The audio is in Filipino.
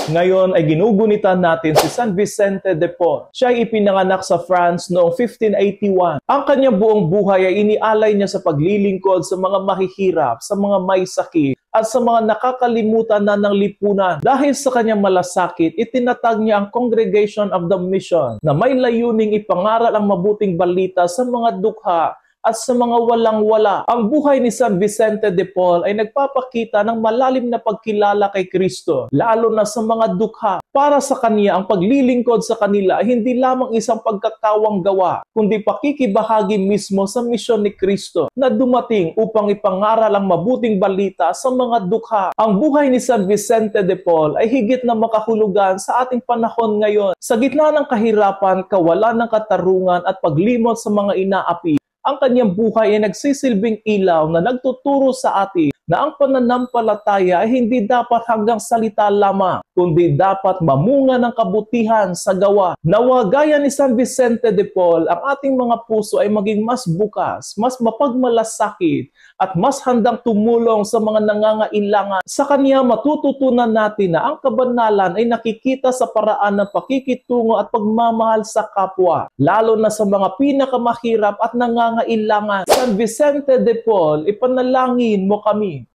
Ngayon ay ginugunitan natin si San Vicente de Paul. Siya ay ipinanganak sa France noong 1581. Ang kanyang buong buhay ay inialay niya sa paglilingkod sa mga mahihirap, sa mga may sakit, at sa mga nakakalimutan na ng lipunan. Dahil sa kanyang malasakit, itinatag niya ang Congregation of the Mission na may layuning ipangaral ang mabuting balita sa mga dukha at sa mga walang-wala. Ang buhay ni San Vicente de Paul ay nagpapakita ng malalim na pagkilala kay Kristo, lalo na sa mga dukha. Para sa kanya, ang paglilingkod sa kanila ay hindi lamang isang pagkakawang gawa, kundi pakikibahagi mismo sa misyon ni Kristo na dumating upang ipangaral ang mabuting balita sa mga dukha. Ang buhay ni San Vicente de Paul ay higit na makahulugan sa ating panahon ngayon. Sa gitna ng kahirapan, kawalan ng katarungan at paglimot sa mga inaapi, ang kanyang buhay ay nagsisilbing ilaw na nagtuturo sa atin na ang pananampalataya ay hindi dapat hanggang salita lamang, kundi dapat mamunga ng kabutihan sa gawa. Nawa gaya ni San Vicente de Paul, ang ating mga puso ay maging mas bukas, mas mapagmalasakit, at mas handang tumulong sa mga nangangailangan. Sa kanya matututunan natin na ang kabanalan ay nakikita sa paraan ng pakikitungo at pagmamahal sa kapwa, lalo na sa mga pinakamahirap at nangangailangan. San Vicente de Paul, ipanalangin mo kami.